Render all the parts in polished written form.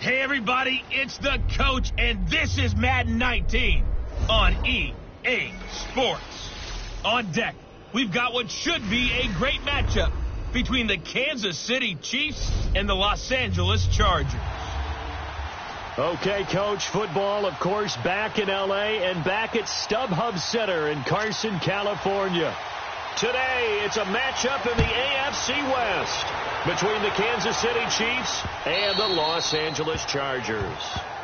Hey everybody, it's the coach, and this is Madden 19 on EA Sports. On deck, we've got what should be a great matchup between the Kansas City Chiefs and the Los Angeles Chargers. Okay, Coach, football, of course, back in L.A. and back at StubHub Center in Carson, California. Today, it's a matchup in the AFC West between the Kansas City Chiefs and the Los Angeles Chargers.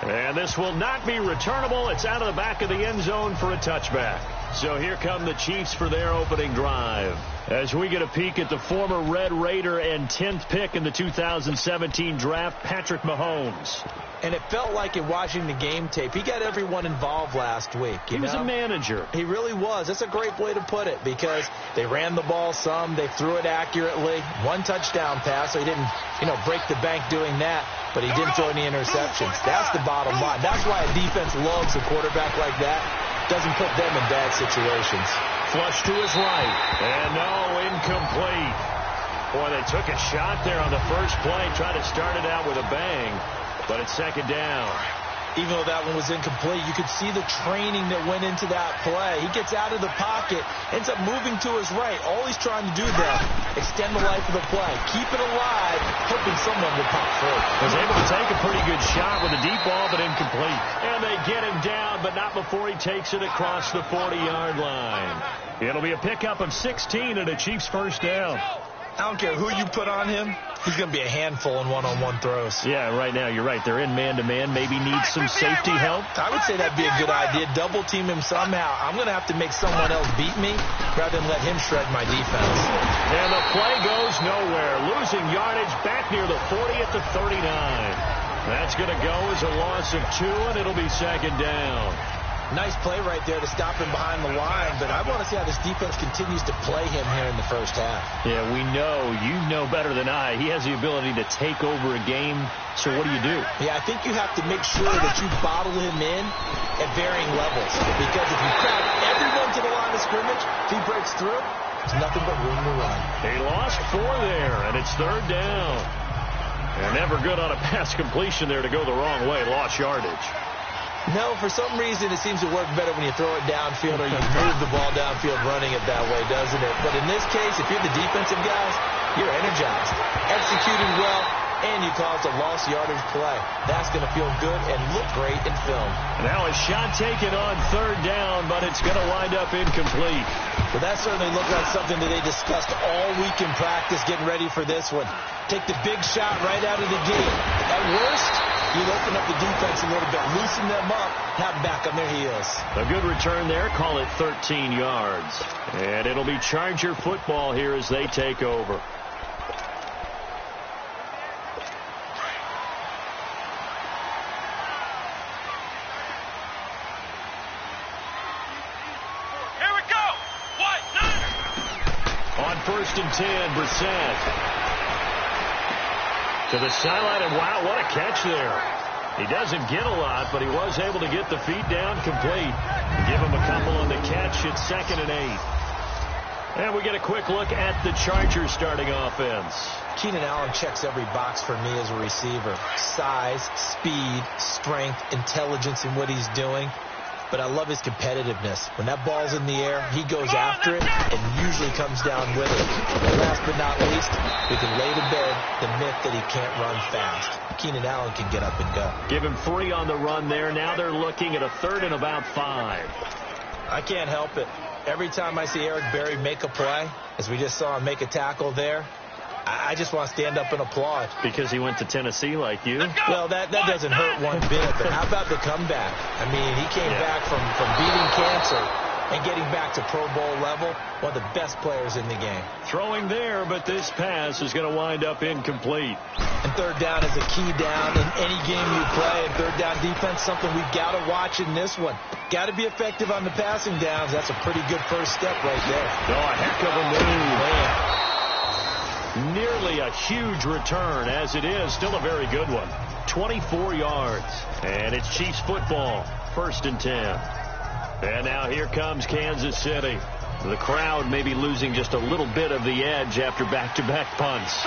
And this will not be returnable. It's out of the back of the end zone for a touchback. So here come the Chiefs for their opening drive. As we get a peek at the former Red Raider and 10th pick in the 2017 draft, Patrick Mahomes. And it felt like in watching the game tape, he got everyone involved last week. He was a manager. He really was. That's a great way to put it because they ran the ball some. They threw it accurately. One touchdown pass, so he didn't, break the bank doing that, but he didn't throw any interceptions. That's the bottom line. That's why a defense loves a quarterback like that. Doesn't put them in bad situations. Flush to his right. And no, incomplete. Boy, they took a shot there on the first play, tried to start it out with a bang. But it's second down. Even though that one was incomplete, you could see the training that went into that play. He gets out of the pocket, ends up moving to his right. All he's trying to do there, extend the life of the play, keep it alive, hoping someone will pop through. Was able to take a pretty good shot with a deep ball, but incomplete. And they get him down, but not before he takes it across the 40-yard line. It'll be a pickup of 16 and a Chiefs first down. I don't care who you put on him. He's going to be a handful in one-on-one throws. Yeah, right now, you're right. They're in man-to-man. Maybe need some safety help. I would say that'd be a good idea. Double team him somehow. I'm going to have to make someone else beat me rather than let him shred my defense. And the play goes nowhere. Losing yardage back near the 40 at the 39. That's going to go as a loss of 2, and it'll be second down. Nice play right there to stop him behind the line, but I want to see how this defense continues to play him here in the first half. Yeah, we know. You know better than I. He has the ability to take over a game, so what do you do? Yeah, I think you have to make sure that you bottle him in at varying levels, because if you crowd everyone to the line of scrimmage, if he breaks through, there's nothing but room to run. They lost 4 there, and it's third down. And never good on a pass completion there to go the wrong way. Lost yardage. No, for some reason it seems to work better when you throw it downfield or you move the ball downfield running it that way, doesn't it? But in this case, if you're the defensive guys, you're energized, executing well, and you caused a lost yardage play. That's going to feel good and look great in film. Now a shot taken on third down, but it's going to wind up incomplete. Well, that certainly looked like something that they discussed all week in practice getting ready for this one. Take the big shot right out of the gate. At worst, you open up the defense a little bit, loosen them up, have them back on their heels. A good return there, call it 13 yards. And it'll be Charger football here as they take over. Here we go! What? On first and 10, Brissett. To the sideline, and wow, what a catch there. He doesn't get a lot, but he was able to get the feet down complete. Give him a couple on the catch. It's second and 8. And we get a quick look at the Chargers starting offense. Keenan Allen checks every box for me as a receiver. Size, speed, strength, intelligence in what he's doing. But I love his competitiveness. When that ball's in the air, he goes after it and usually comes down with it. And last but not least, we can lay to bed the myth that he can't run fast. Keenan Allen can get up and go. Give him 3 on the run there. Now they're looking at a third and about 5. I can't help it. Every time I see Eric Berry make a play, as we just saw him make a tackle there, I just want to stand up and applaud. Because he went to Tennessee like you? Well, that doesn't hurt one bit. But how about the comeback? I mean, he came back from beating cancer and getting back to Pro Bowl level. One of the best players in the game. Throwing there, but this pass is going to wind up incomplete. And third down is a key down in any game you play. And third down defense, something we've got to watch in this one. Got to be effective on the passing downs. That's a pretty good first step right there. Oh, a heck of a move. Man. Nearly a huge return, as it is. Still a very good one. 24 yards. And it's Chiefs football. First and 10. And now here comes Kansas City. The crowd may be losing just a little bit of the edge after back-to-back punts.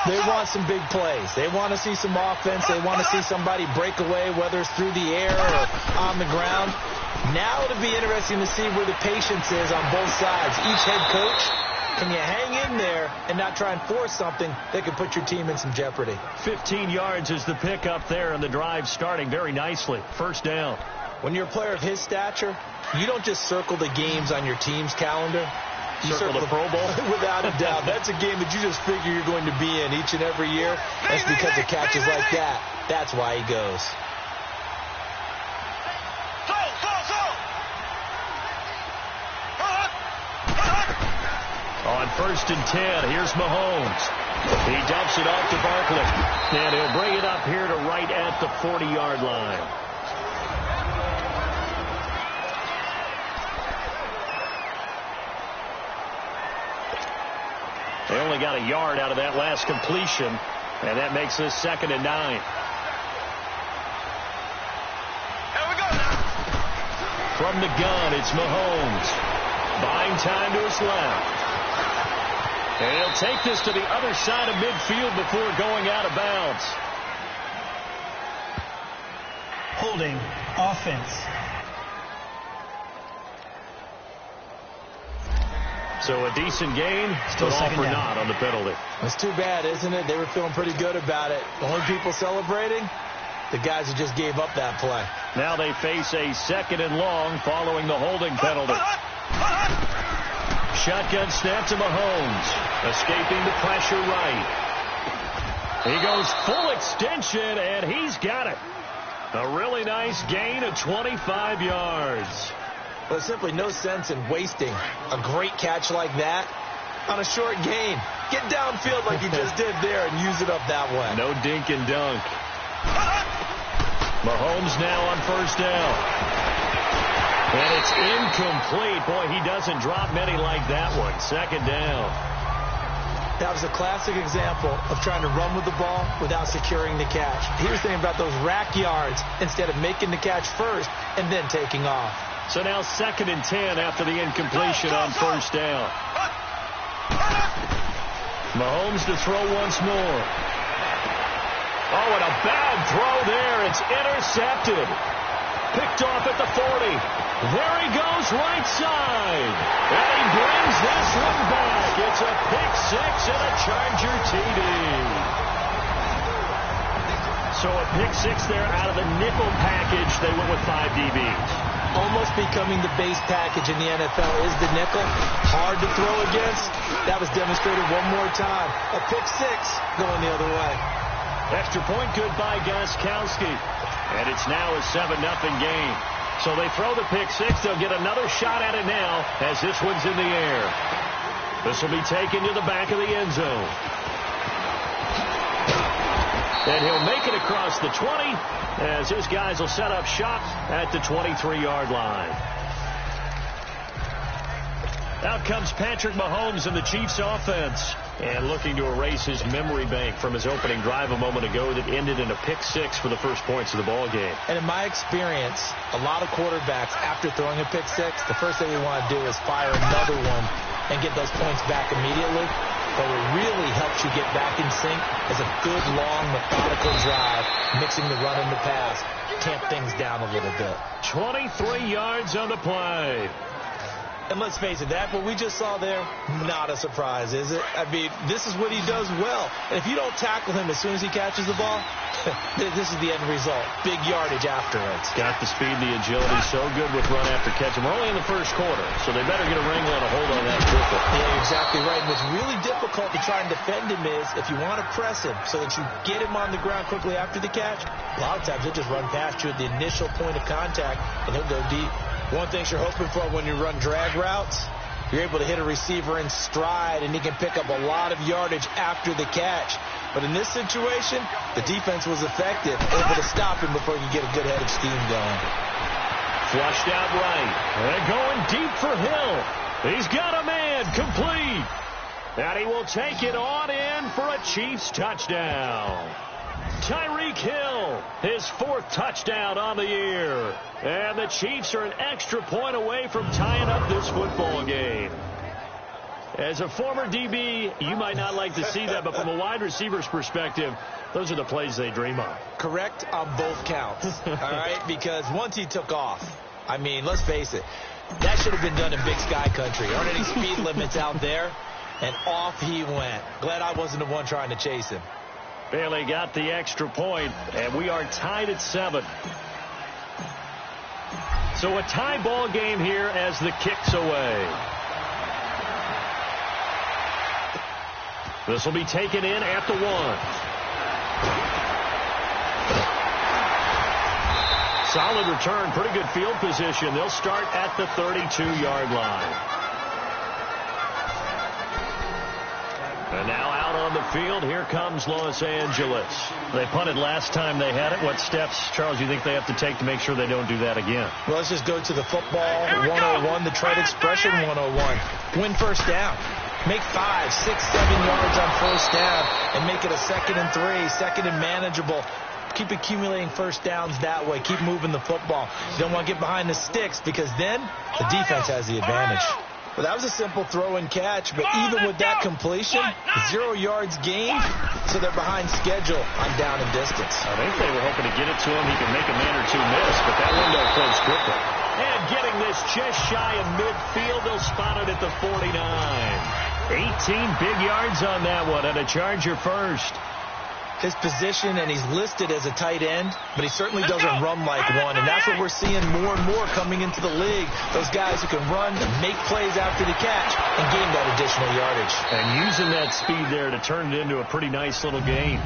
They want some big plays. They want to see some offense. They want to see somebody break away, whether it's through the air or on the ground. Now it'll be interesting to see where the patience is on both sides. Each head coach, can you hang in there and not try and force something that could put your team in some jeopardy? 15 yards is the pickup there, and the drive starting very nicely. First down. When you're a player of his stature, you don't just circle the games on your team's calendar. You circle the Pro Bowl? Without a doubt. That's a game that you just figure you're going to be in each and every year. That's because of catches like that. That's why he goes. On 1st and 10, here's Mahomes. He dumps it off to Barkley. And he'll bring it up here to right at the 40-yard line. They only got a yard out of that last completion, and that makes this 2nd and 9. Here we go now. From the gun, it's Mahomes. Buying time to his left. And he'll take this to the other side of midfield before going out of bounds. Holding offense. So a decent gain, Still but all for down. naught on the penalty. It's too bad, isn't it? They were feeling pretty good about it. The only people celebrating, the guys who just gave up that play. Now they face a 2nd and long following the holding penalty. Shotgun snap to Mahomes. Escaping the pressure right. He goes full extension, and he's got it. A really nice gain of 25 yards. Well, there's simply no sense in wasting a great catch like that on a short gain. Get downfield like you just did there and use it up that way. No dink and dunk. Mahomes now on 1st down. And it's incomplete. Boy, he doesn't drop many like that one. 2nd down. That was a classic example of trying to run with the ball without securing the catch. Here's the thing about those rack yards instead of making the catch first and then taking off. So now 2nd and 10 after the incompletion on 1st down. Mahomes to throw once more. Oh, and a bad throw there. It's intercepted. Picked off at the 40. There he goes right side. And he brings this one back. It's a pick 6 and a Charger TD. So a pick 6 there out of the nickel package. They went with 5 DBs. Almost becoming the base package in the NFL is the nickel. Hard to throw against. That was demonstrated one more time. A pick 6 going the other way. Extra point good by Gostkowski. And it's now a 7-0 game. So they throw the pick 6. They'll get another shot at it now as this one's in the air. This will be taken to the back of the end zone. And he'll make it across the 20 as his guys will set up shop at the 23-yard line. Out comes Patrick Mahomes and the Chiefs offense. And looking to erase his memory bank from his opening drive a moment ago that ended in a pick 6 for the first points of the ball game. And in my experience, a lot of quarterbacks, after throwing a pick 6, the first thing we want to do is fire another one and get those points back immediately. But what really helps you get back in sync is a good, long, methodical drive, mixing the run and the pass, tamp things down a little bit. 23 yards on the play. And let's face it, that what we just saw there, not a surprise, is it? I mean, this is what he does well. And if you don't tackle him as soon as he catches the ball, this is the end result. Big yardage afterwards. Got the speed, the agility, so good with run after catch. And we're only in the first quarter, so they better get a wrangle and a hold on that triple. Yeah, exactly right. And what's really difficult to try and defend him is if you want to press him so that you get him on the ground quickly after the catch, a lot of times he'll just run past you at the initial point of contact, and he'll go deep. One thing you're hoping for when you run drag routes, you're able to hit a receiver in stride, and he can pick up a lot of yardage after the catch. But in this situation, the defense was effective, able to stop him before you get a good head of steam going. Flushed out right. And going deep for Hill. He's got a man complete. And he will take it on in for a Chiefs touchdown. Tyreek Hill, his 4th touchdown on the year. And the Chiefs are an extra point away from tying up this football game. As a former DB, you might not like to see that, but from a wide receiver's perspective, those are the plays they dream of. Correct on both counts, all right? Because once he took off, I mean, let's face it, that should have been done in Big Sky Country. Aren't any speed limits out there? And off he went. Glad I wasn't the one trying to chase him. Bailey got the extra point, and we are tied at 7. So a tie ball game here as the kick's away. This will be taken in at the 1. Solid return, pretty good field position. They'll start at the 32-yard line. And now out on the field, here comes Los Angeles. They punted last time they had it. What steps, Charles, do you think they have to take to make sure they don't do that again? Well, let's just go to the football 101, the trade expression 101. Win first down. Make 5, 6, 7 yards on first down and make it a 2nd and 3, 2nd and manageable. Keep accumulating first downs that way. Keep moving the football. You don't want to get behind the sticks because then the defense has the advantage. Well, that was a simple throw and catch, but even with that completion, 0 yards gained, so they're behind schedule on down and distance. I think they were hoping to get it to him. He could make a man or two miss, but that window closed quickly. And getting this just shy of midfield, they'll spot it at the 49. 18 big yards on that one, and a Charger first. His position, and he's listed as a tight end, but he certainly doesn't run like one, and that's what we're seeing more and more coming into the league. Those guys who can run and make plays after the catch and gain that additional yardage. And using that speed there to turn it into a pretty nice little gain.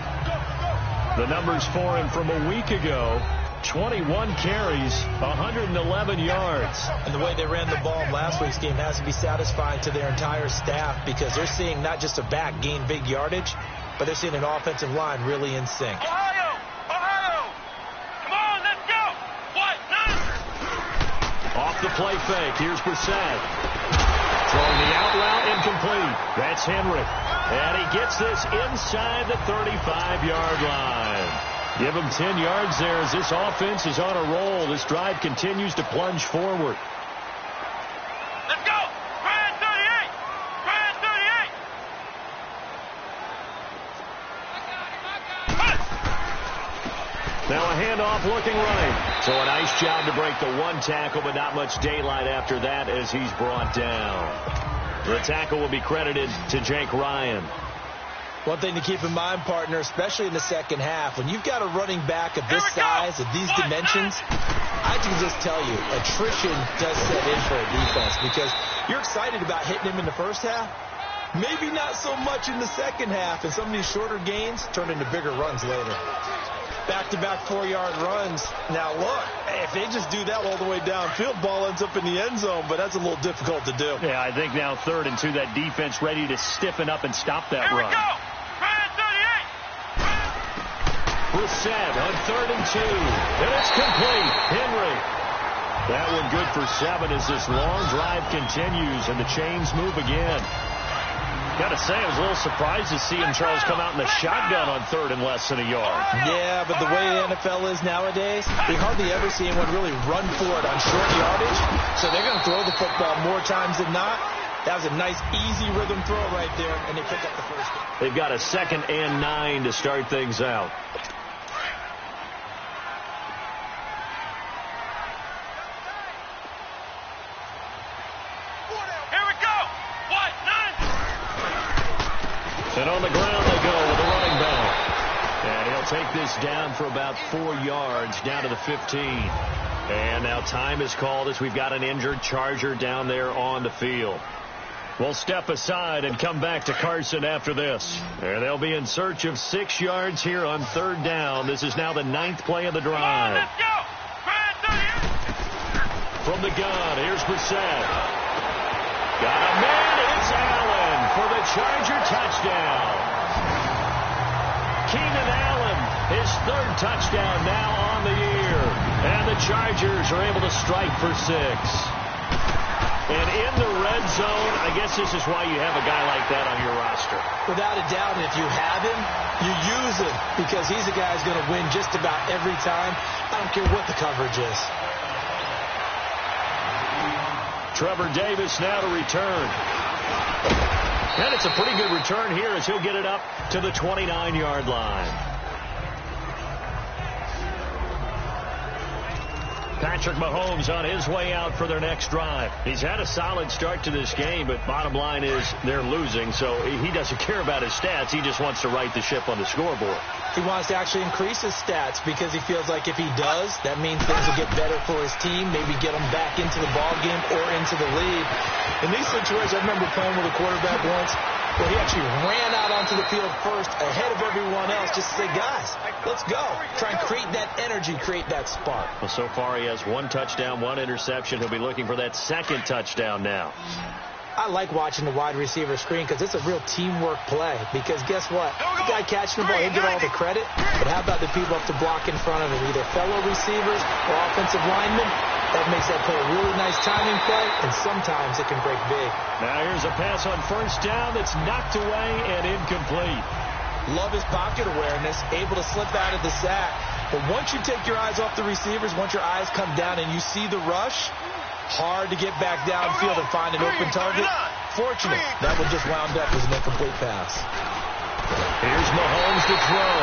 The numbers for him from a week ago, 21 carries, 111 yards. And the way they ran the ball in last week's game has to be satisfying to their entire staff because they're seeing not just a back gain big yardage, but they're seeing an offensive line really in sync. Ohio! Ohio! Come on, let's go! What? Off the play fake, here's Brissett. Throwing the out route incomplete. That's Henry. And he gets this inside the 35-yard line. Give him 10 yards there as this offense is on a roll. This drive continues to plunge forward. Let's go! Brand 38! Brand 38! Now a handoff looking right. So a nice job to break the one tackle, but not much daylight after that as he's brought down. The tackle will be credited to Jake Ryan. One thing to keep in mind, partner, especially in the second half, when you've got a running back of this size, of these dimensions, I can just tell you, attrition does set in for a defense because you're excited about hitting him in the first half. Maybe not so much in the second half, and some of these shorter gains turn into bigger runs later. Back-to-back 4-yard runs. Now, look, if they just do that all the way downfield, ball ends up in the end zone, but that's a little difficult to do. Yeah, I think now 3rd and 2, that defense ready to stiffen up and stop that run. Here we go! Brand 38! Brissett on 3rd and 2. And it's complete. Henry. That one good for 7 as this long drive continues and the chains move again. Got to say, I was a little surprised to see him, Charles, come out in the shotgun on 3rd and less than a yard. Yeah, but the way the NFL is nowadays, we hardly ever see anyone really run for it on short yardage. So they're going to throw the football more times than not. That was a nice, easy rhythm throw right there, and they pick up the first one. They've got a 2nd and 9 to start things out. And on the ground they go with the running back. And he'll take this down for about 4 yards, down to the 15. And now time is called as we've got an injured Charger down there on the field. We'll step aside and come back to Carson after this. And they'll be in search of 6 yards here on 3rd down. This is now the 9th play of the drive. Let's go! From the gun, here's Brissett. Got a man, it's Allen for the Charger touchdown. Keenan Allen, his 3rd touchdown now on the year. And the Chargers are able to strike for 6. And in the red zone. I guess this is why you have a guy like that on your roster. Without a doubt, if you have him, you use him because he's a guy who's going to win just about every time. I don't care what the coverage is. Trevor Davis now to return. And it's a pretty good return here as he'll get it up to the 29-yard line. Patrick Mahomes on his way out for their next drive. He's had a solid start to this game, but bottom line is they're losing, so he doesn't care about his stats. He just wants to right the ship on the scoreboard. He wants to actually increase his stats because he feels like if he does, that means things will get better for his team, maybe get him back into the ball game or into the lead. In these situations, I remember playing with a quarterback once where he actually ran out onto the field first ahead of everyone else just to say, guys, let's go. Try and create that energy, create that spark. Well, so far he has 1 touchdown, 1 interception. He'll be looking for that 2nd touchdown now. I like watching the wide receiver screen because it's a real teamwork play. Because guess what? The guy catching the ball, he'll get all the credit. But how about the people up to block in front of him, either fellow receivers or offensive linemen? That makes that play a really nice timing play, and sometimes it can break big. Now here's a pass on 1st down that's knocked away and incomplete. Love his pocket awareness, able to slip out of the sack. But once you take your eyes off the receivers, once your eyes come down and you see the rush, hard to get back downfield and find an open target. Fortunate, that one just wound up as an incomplete pass. Here's Mahomes to throw,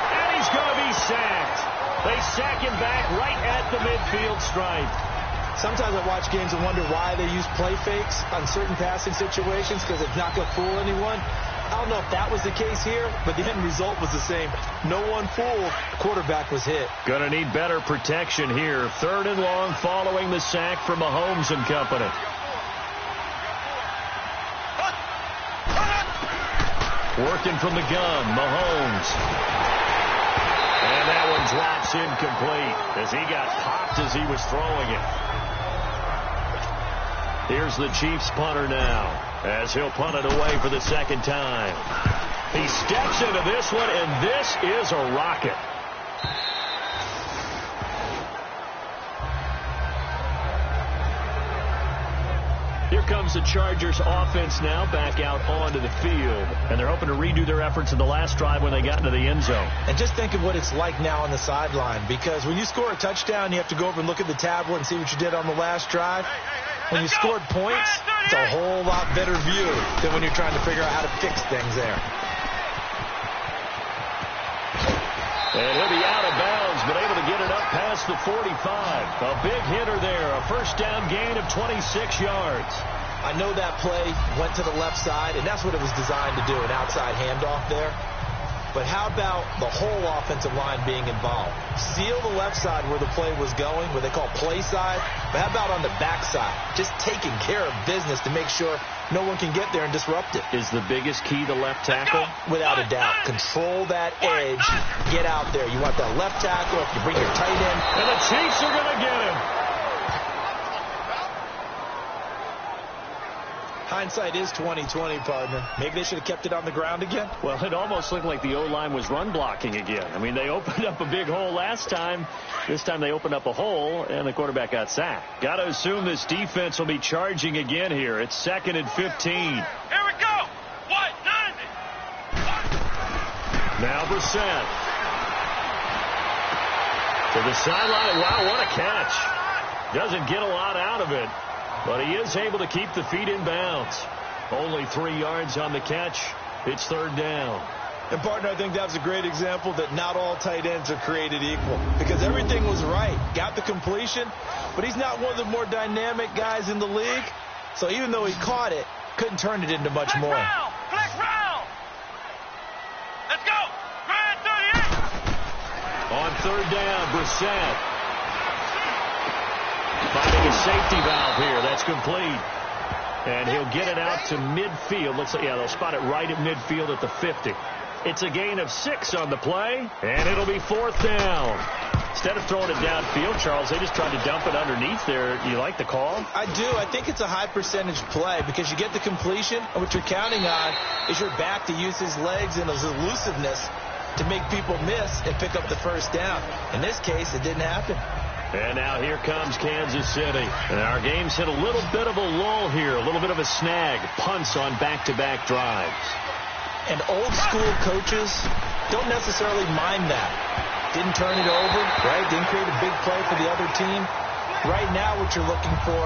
and he's going to be sacked. They sack him back right at the midfield stripe. Sometimes I watch games and wonder why they use play fakes on certain passing situations because it's not going to fool anyone. I don't know if that was the case here, but the end result was the same. No one fooled. The quarterback was hit. Going to need better protection here. 3rd and long following the sack from Mahomes and company. Working from the gun, Mahomes. And that one drops incomplete as he got popped as he was throwing it. Here's the Chiefs punter now as he'll punt it away for the 2nd time. He steps into this one, and this is a rocket. Here comes the Chargers offense now back out onto the field. And they're hoping to redo their efforts in the last drive when they got into the end zone. And just think of what it's like now on the sideline. Because when you score a touchdown, you have to go over and look at the tablet and see what you did on the last drive. When you scored points, it's a whole lot better view than when you're trying to figure out how to fix things there. And he'll be out of bounds, but able to get it up past the 45. A big hitter there, a 1st down gain of 26 yards. I know that play went to the left side, and that's what it was designed to do, an outside handoff there. But how about the whole offensive line being involved? Seal the left side where the play was going, where they call play side. But how about on the back side? Just taking care of business to make sure no one can get there and disrupt it. Is the biggest key the left tackle? Without a doubt. Control that edge. Get out there. You want that left tackle if you bring your tight end. And the Chiefs are going to get him. Hindsight is 20/20, partner. Maybe they should have kept it on the ground again. Well, it almost looked like the O-line was run blocking again. I mean, they opened up a big hole last time. This time they opened up a hole, and the quarterback got sacked. Got to assume this defense will be charging again here. It's 2nd and 15. Here we go. What? 90. Now Brissett. To the sideline. Wow, what a catch. Doesn't get a lot out of it. But he is able to keep the feet in bounds. Only 3 yards on the catch. It's 3rd down. And, partner, I think that was a great example that not all tight ends are created equal. Because everything was right. Got the completion. But he's not one of the more dynamic guys in the league. So even though he caught it, couldn't turn it into much more. Flex round. Let's go. Grind 38. On 3rd down, Brissett. Finding a safety valve here. That's complete. And he'll get it out to midfield. They'll spot it right at midfield at the 50. It's a gain of 6 on the play, and it'll be 4th down. Instead of throwing it downfield, Charles, they just tried to dump it underneath there. You like the call? I do. I think it's a high percentage play because you get the completion, and what you're counting on is your back to use his legs and his elusiveness to make people miss and pick up the 1st down. In this case, it didn't happen. And now here comes Kansas City. And our game's hit a little bit of a lull here, a little bit of a snag. Punts on back-to-back drives. And old school coaches don't necessarily mind that. Didn't turn it over, right? Didn't create a big play for the other team. Right now what you're looking for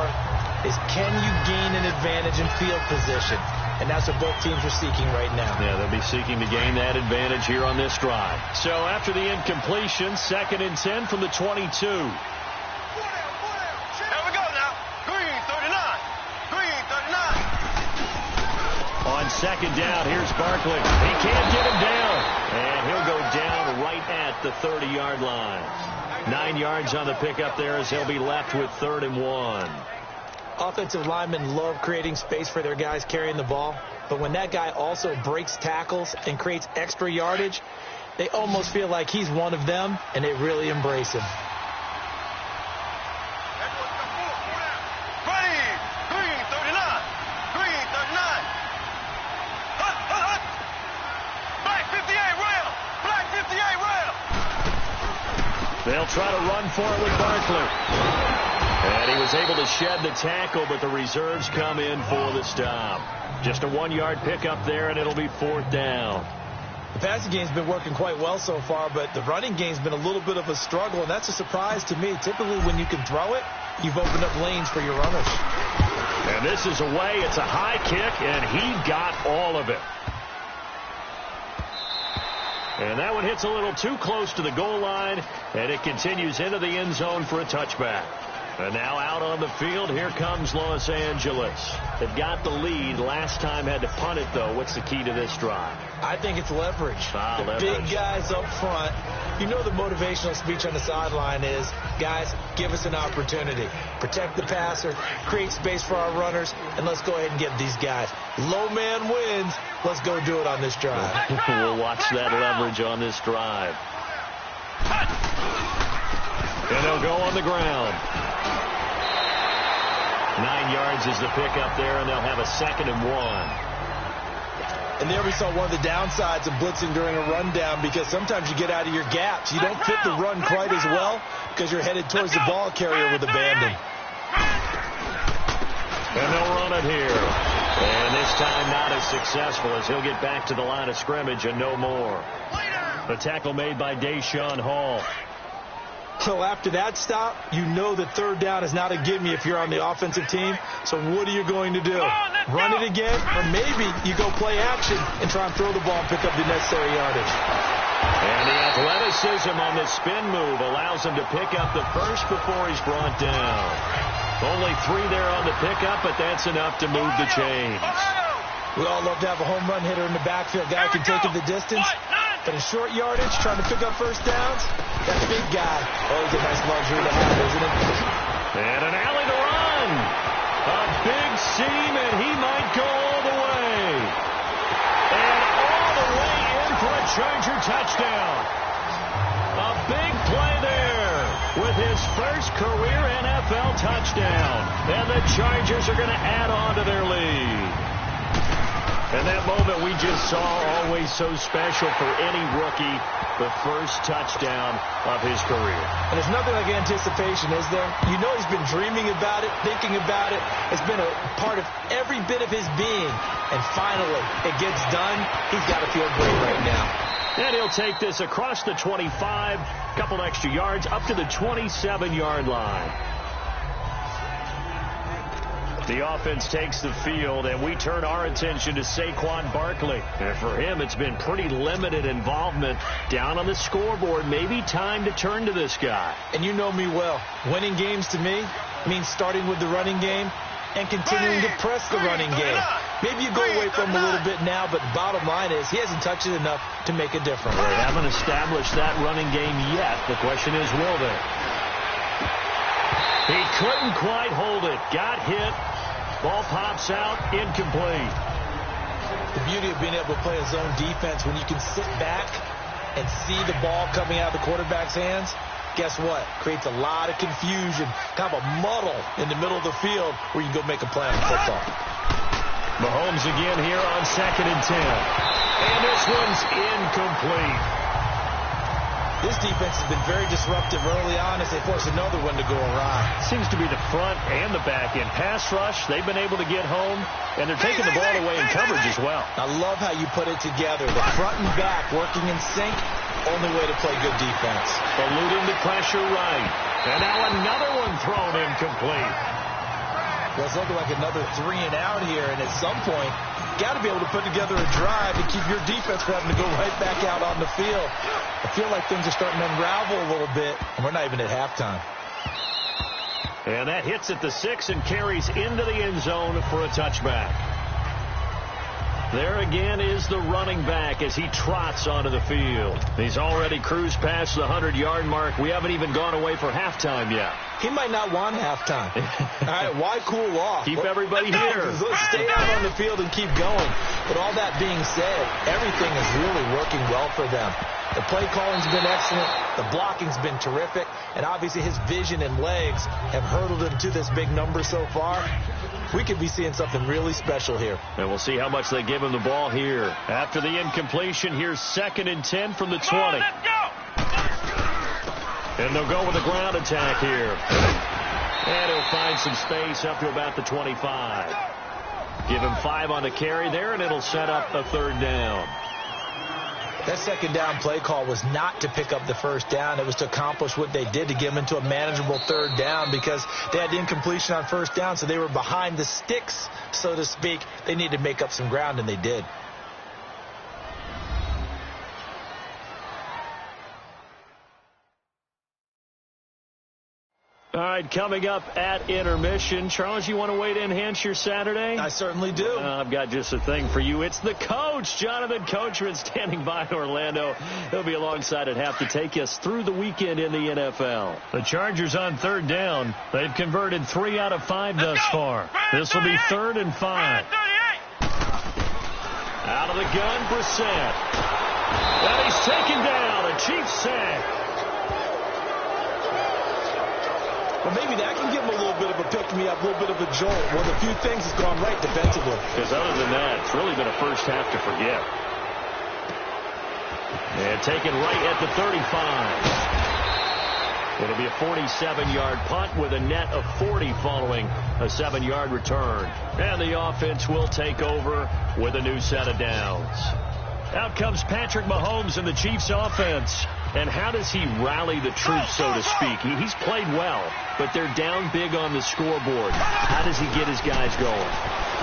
is, can you gain an advantage in field position? And that's what both teams are seeking right now. Yeah, they'll be seeking to gain that advantage here on this drive. So after the incompletion, 2nd and 10 from the 22. On 2nd down, here's Barkley. He can't get him down. And he'll go down right at the 30-yard line. 9 yards on the pickup there as he'll be left with 3rd and 1. Offensive linemen love creating space for their guys carrying the ball. But when that guy also breaks tackles and creates extra yardage, they almost feel like he's one of them, and they really embrace him. They'll try to run for it with Barkley. And he was able to shed the tackle, but the reserves come in for the stop. Just a 1-yard pickup there, and it'll be 4th down. The passing game's been working quite well so far, but the running game's been a little bit of a struggle, and that's a surprise to me. Typically, when you can throw it, you've opened up lanes for your runners. And this is away. It's a high kick, and he got all of it. And that one hits a little too close to the goal line, and it continues into the end zone for a touchback. And now out on the field, here comes Los Angeles. They've got the lead. Last time had to punt it, though. What's the key to this drive? I think it's leverage. Leverage. Big guys up front. You know the motivational speech on the sideline is, guys, give us an opportunity. Protect the passer, create space for our runners, and let's go ahead and get these guys. Low man wins. Let's go do it on this drive. We'll watch that leverage on this drive. And they'll go on the ground. 9 yards is the pickup there, and they'll have a 2nd and 1. And there we saw one of the downsides of blitzing during a rundown, because sometimes you get out of your gaps. You don't fit the run quite as well because you're headed towards the ball carrier with abandon. And they'll run it here. And this time not as successful, as he'll get back to the line of scrimmage and no more. The tackle made by Deshaun Hall. So after that stop, you know that 3rd down is not a gimme if you're on the offensive team. So what are you going to do? Run it again? Or maybe you go play action and try and throw the ball and pick up the necessary yardage. And the athleticism on this spin move allows him to pick up the first before he's brought down. Only 3 there on the pickup, but that's enough to move the chains. We all love to have a home run hitter in the backfield. Guy can take it the distance. But in short yardage, trying to pick up first downs, that big guy, always a nice luxury to have, isn't it? And an alley to run. A big seam, and he might go all the way. And all the way in for a Charger touchdown. A big play there with his first career NFL touchdown. And the Chargers are going to add on to their lead. And that moment we just saw, always so special for any rookie, the first touchdown of his career. And there's nothing like anticipation, is there? You know he's been dreaming about it, thinking about it. It's been a part of every bit of his being. And finally, it gets done. He's got to feel great right now. And he'll take this across the 25, couple extra yards, up to the 27-yard line. The offense takes the field, and we turn our attention to Saquon Barkley. And for him, it's been pretty limited involvement down on the scoreboard. Maybe time to turn to this guy. And you know me well. Winning games to me means starting with the running game and continuing to press the running game. Maybe you go away from him a little bit now, but the bottom line is he hasn't touched it enough to make a difference. They haven't established that running game yet. The question is, will they? He couldn't quite hold it. Got hit. Ball pops out, incomplete. The beauty of being able to play a zone defense, when you can sit back and see the ball coming out of the quarterback's hands, guess what? Creates a lot of confusion, kind of a muddle in the middle of the field where you can go make a play on football. Mahomes again here on 2nd and 10. And this one's incomplete. This defense has been very disruptive early on as they force another one to go awry. Seems to be the front and the back end. Pass rush, they've been able to get home, and they're taking the ball away in coverage as well. I love how you put it together. The front and back working in sync, only way to play good defense. Eluding the pressure right. And now another one thrown incomplete. Well, it's looking like another 3 and out here, and at some point, got to be able to put together a drive to keep your defense from having to go right back out on the field. I feel like things are starting to unravel a little bit, and we're not even at halftime. And that hits at the 6 and carries into the end zone for a touchback. There again is the running back as he trots onto the field. He's already cruised past the 100-yard mark. We haven't even gone away for halftime yet. He might not want halftime. All right, why cool off? Keep everybody here. Let's stay out on the field and keep going. But all that being said, everything is really working well for them. The play calling's been excellent. The blocking's been terrific. And obviously his vision and legs have hurdled him to this big number so far. We could be seeing something really special here. And we'll see how much they give him the ball here. After the incompletion, here's 2nd and 10 from the 20. Let's go! And they'll go with a ground attack here. And he'll find some space up to about the 25. Give him 5 on the carry there, and it'll set up a 3rd down. That 2nd down play call was not to pick up the 1st down. It was to accomplish what they did, to get them into a manageable 3rd down, because they had the incompletion on 1st down, so they were behind the sticks, so to speak. They needed to make up some ground, and they did. All right, coming up at intermission. Charles, you want to wait to enhance your Saturday? I certainly do. I've got just a thing for you. It's the coach, Jonathan Coachman, standing by in Orlando. He'll be alongside at half to take us through the weekend in the NFL. The Chargers on 3rd down. They've converted 3 out of 5 thus far. This will be 3rd and 5. Out of the gun, Brissett. And he's taken down. A Chiefs sack. Well, maybe that can give him a little bit of a pick-me-up, a little bit of a jolt. One of the few things has gone right defensively. Because other than that, it's really been a first half to forget. And taken right at the 35. It'll be a 47-yard punt with a net of 40 following a 7-yard return. And the offense will take over with a new set of downs. Out comes Patrick Mahomes in the Chiefs offense. And how does he rally the troops, so to speak? He's played well, but they're down big on the scoreboard. How does he get his guys going?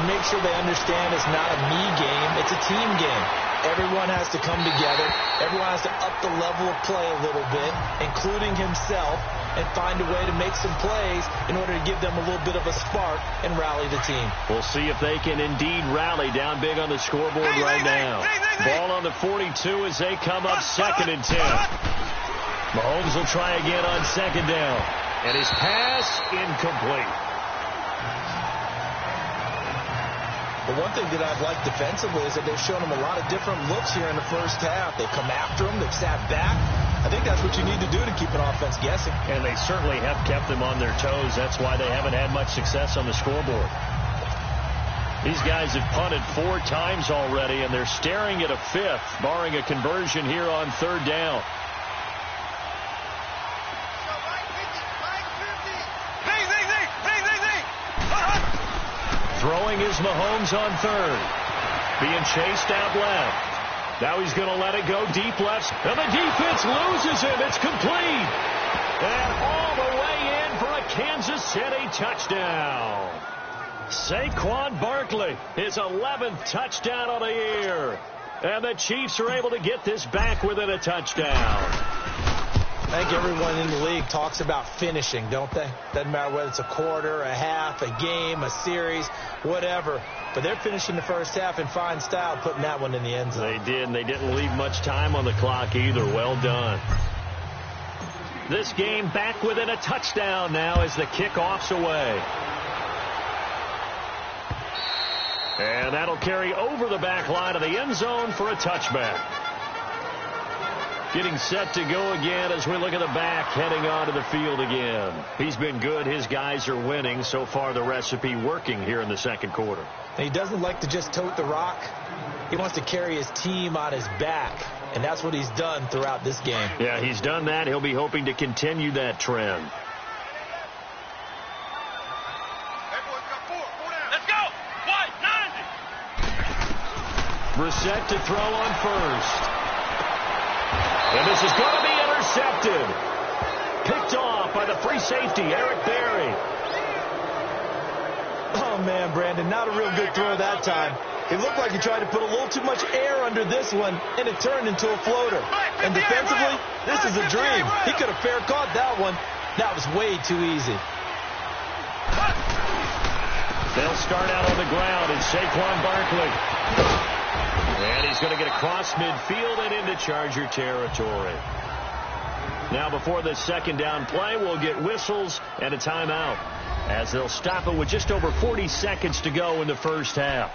Make sure they understand it's not a me game, it's a team game. Everyone has to come together. Everyone has to up the level of play a little bit, including himself, and find a way to make some plays in order to give them a little bit of a spark and rally the team. We'll see if they can indeed rally down big on the scoreboard right now. Ball on the 42 as they come up 2nd and 10. Mahomes will try again on 2nd down. And his pass incomplete. But one thing that I've liked defensively is that they've shown them a lot of different looks here in the first half. They've come after them. They've sat back. I think that's what you need to do to keep an offense guessing. And they certainly have kept them on their toes. That's why they haven't had much success on the scoreboard. These guys have punted 4 times already, and they're staring at a 5th, barring a conversion here on 3rd down. Throwing is Mahomes on 3rd. Being chased out left. Now he's going to let it go deep left. And the defense loses him. It's complete. And all the way in for a Kansas City touchdown. Saquon Barkley, his 11th touchdown of the year. And the Chiefs are able to get this back within a touchdown. I think everyone in the league talks about finishing, don't they? Doesn't matter whether it's a quarter, a half, a game, a series, whatever. But they're finishing the first half in fine style, putting that one in the end zone. They did, and they didn't leave much time on the clock either. Well done. This game back within a touchdown now as the kickoff's away. And that'll carry over the back line of the end zone for a touchback. Getting set to go again as we look at the back heading onto the field again. He's been good. His guys are winning. So far, the recipe working here in the 2nd quarter. And he doesn't like to just tote the rock. He wants to carry his team on his back. and that's what he's done throughout this game. Yeah, he's done that. He'll be hoping to continue that trend. Let's go. What? 90. Brissett to throw on first. And this is going to be intercepted. Picked off by the free safety, Eric Berry. Oh, man, Brandon, not a real good throw that time. It looked like he tried to put a little too much air under this one, and it turned into a floater. And defensively, this is a dream. He could have fair caught that one. That was way too easy. They'll start out on the ground, and Saquon Barkley. And he's going to get across midfield and into Charger territory. Now, before this second down play, we'll get whistles and a timeout, as they'll stop it with just over 40 seconds to go in the first half.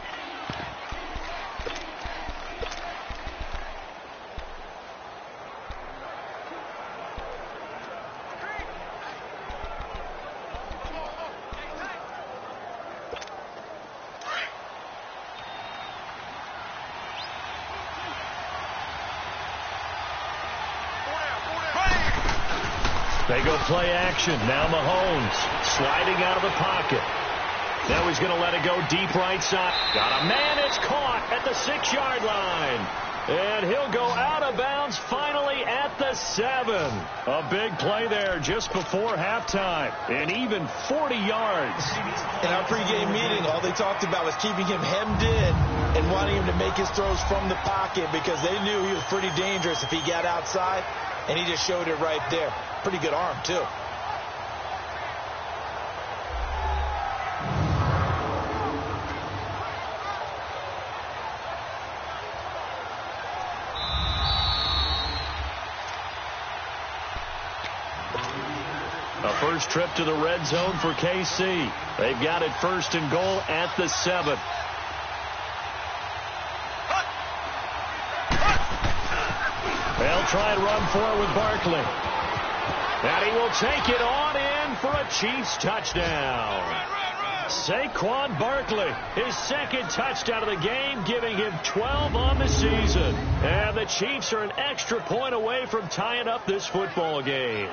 They go play action. Now Mahomes sliding out of the pocket. Now he's going to let it go deep right side. Got a man. It's caught at the 6-yard line. And he'll go out of bounds finally at the 7. A big play there just before halftime. And even 40 yards. In our pregame meeting, all they talked about was keeping him hemmed in and wanting him to make his throws from the pocket because they knew he was pretty dangerous if he got outside. And he just showed it right there. Pretty good arm, too. A first trip to the red zone for KC. They've got it first and goal at the 7. They'll try and run for it with Barkley. And he will take it on in for a Chiefs touchdown. Saquon Barkley, his second touchdown of the game, giving him 12 on the season. And the Chiefs are an extra point away from tying up this football game.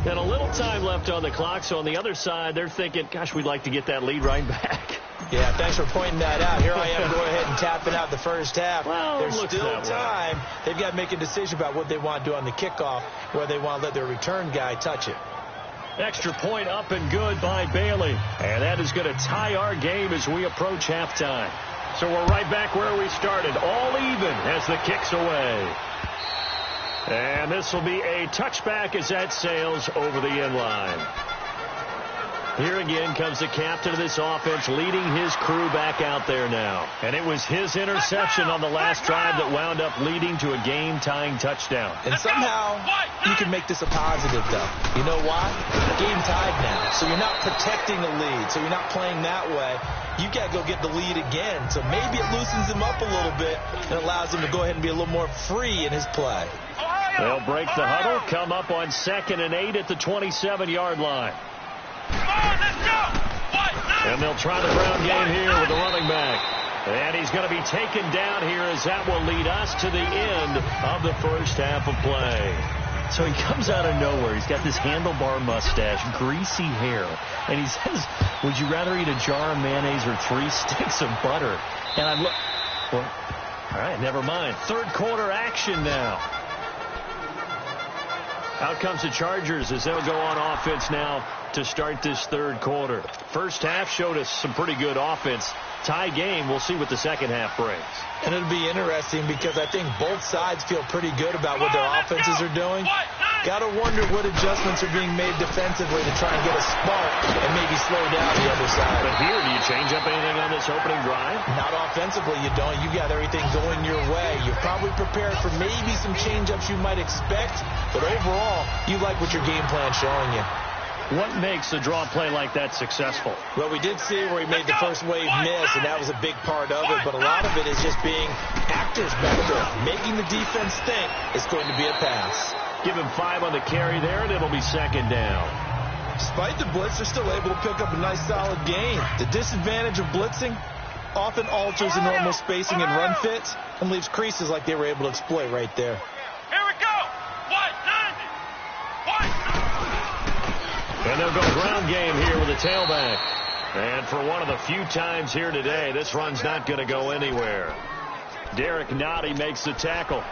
And a little time left on the clock, so on the other side, they're thinking, gosh, we'd like to get that lead right back. Yeah, thanks for pointing that out. Here I am going ahead and tapping out the first half. Well, there's still time. They've got to make a decision about what they want to do on the kickoff, whether they want to let their return guy touch it. Extra point up and good by Bailey. And that is going to tie our game as we approach halftime. So we're right back where we started, all even as the kick's away. And this will be a touchback as that sails over the end line. Here again comes the captain of this offense leading his crew back out there now. And it was his interception on the last drive that wound up leading to a game-tying touchdown. And somehow you can make this a positive, though. You know why? Game tied now. So you're not protecting the lead. So you're not playing that way. You've got to go get the lead again. So maybe it loosens him up a little bit and allows him to go ahead and be a little more free in his play. They'll break the huddle, come up on 2nd and 8 at the 27-yard line. And they'll try the ground game here with the running back. And he's going to be taken down here as that will lead us to the end of the first half of play. So he comes out of nowhere. He's got this handlebar mustache, greasy hair. And he says, would you rather eat a jar of mayonnaise or 3 sticks of butter? And I look, well, all right, never mind. Third quarter action now. Out comes the Chargers as they'll go on offense now to start this third quarter. First half showed us some pretty good offense. Tie game, we'll see what the second half brings. And it'll be interesting because I think both sides feel pretty good about what their offenses are doing. Got to wonder what adjustments are being made defensively to try and get a spark and maybe slow down the other side. But here, do you change up anything on this opening drive? Not offensively, you don't. You got everything going your way. You're probably prepared for maybe some change-ups you might expect, but overall, you like what your game plan's showing you. What makes a draw play like that successful? Well, we did see where he made the first wave miss, and that was a big part of it. But a lot of it is just being actors back there, making the defense think it's going to be a pass. Give him 5 on the carry there, and it'll be second down. Despite the blitz, they're still able to pick up a nice, solid gain. The disadvantage of blitzing, often alters the normal spacing and run fits and leaves creases like they were able to exploit right there. Here we go. 190. And they'll go ground game here with a tailback. And for one of the few times here today, this run's not going to go anywhere. Derek Nottie makes the tackle.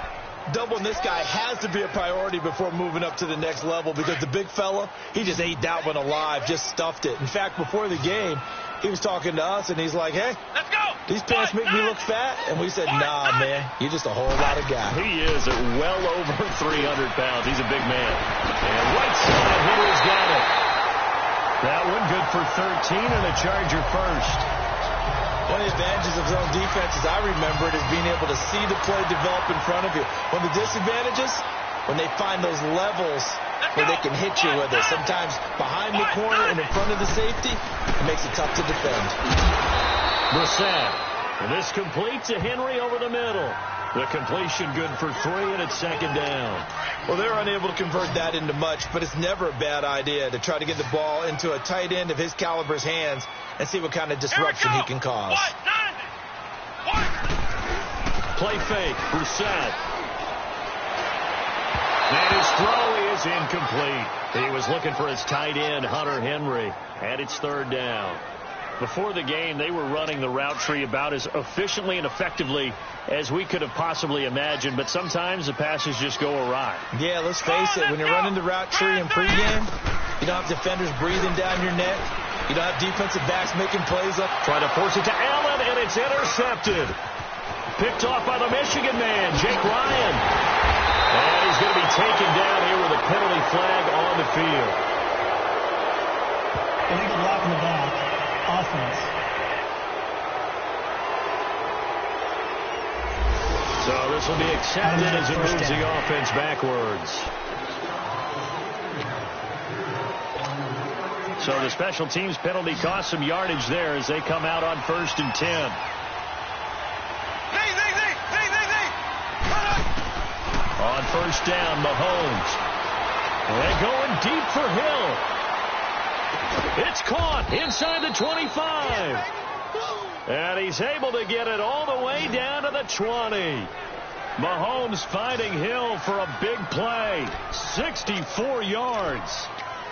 Doubling this guy has to be a priority before moving up to the next level because the big fella, he just ate that one alive, just stuffed it. In fact, before the game, he was talking to us, and he's like, hey, Let's go. these pants make me look fat. And we said, nah, man, you're just a whole lot of guy. He is at well over 300 pounds. He's a big man. And right side, Henry's got it. That one good for 13 and a Charger first. One of the advantages of zone defense, as I remember it, is being able to see the play develop in front of you. One of the disadvantages, when they find those levels where they can hit you with it. Sometimes behind the corner and in front of the safety, it makes it tough to defend. Brissett. And this complete to Henry over the middle. The completion good for 3, and it's second down. Well, they're unable to convert that into much, but it's never a bad idea to try to get the ball into a tight end of his caliber's hands and see what kind of disruption he can cause. Play fake, Brissett. And his throw is incomplete. He was looking for his tight end, Hunter Henry, and it's third down. Before the game, they were running the route tree about as efficiently and effectively as we could have possibly imagined, but sometimes the passes just go awry. Yeah, let's face it, when you're running the route tree in pregame, you don't have defenders breathing down your neck. You don't have defensive backs making plays up. Trying to force it to Allen, and it's intercepted. Picked off by the Michigan man, Jake Ryan. And he's going to be taken down here with a penalty flag on the field. Illegal block in the back. Offense. So this will be accepted as it moves the offense backwards. So the special teams penalty cost some yardage there as they come out on 1st and 10. On 1st down, Mahomes. They're going deep for Hill. It's caught inside the 25. And he's able to get it all the way down to the 20. Mahomes finding Hill for a big play. 64 yards.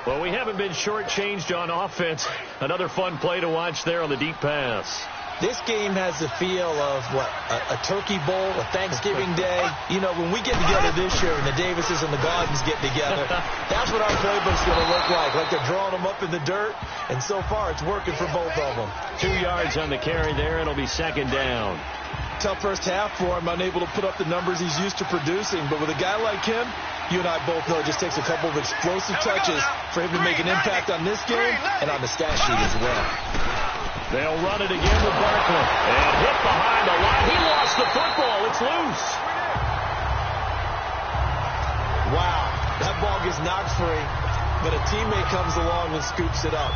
Well, we haven't been shortchanged on offense. Another fun play to watch there on the deep pass. This game has the feel of, a turkey bowl, a Thanksgiving day. You know, when we get together this year and the Davises and the Gardens get together, that's what our playbook's going to look like they're drawing them up in the dirt. And so far, it's working for both of them. 2 yards on the carry there, and it'll be second down. Tough first half for him, unable to put up the numbers he's used to producing. But with a guy like him, you and I both know it just takes a couple of explosive touches for him to make an impact on this game and on the stat sheet as well. They'll run it again with Barkley. And hit behind the line. He lost the football. It's loose. Wow. That ball gets knocked free, but a teammate comes along and scoops it up.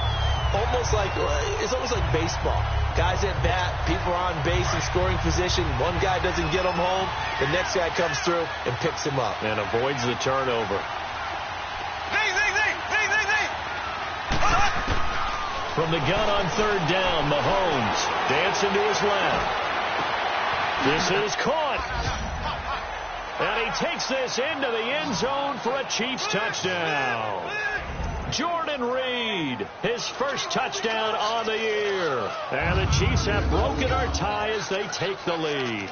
It's almost like baseball. Guys at bat, people are on base in scoring position. One guy doesn't get him home. The next guy comes through and picks him up. And avoids the turnover. From the gun on 3rd down, Mahomes dancing to his left. This is caught. And he takes this into the end zone for a Chiefs touchdown. Jordan Reed, his first touchdown on the year. And the Chiefs have broken our tie as they take the lead.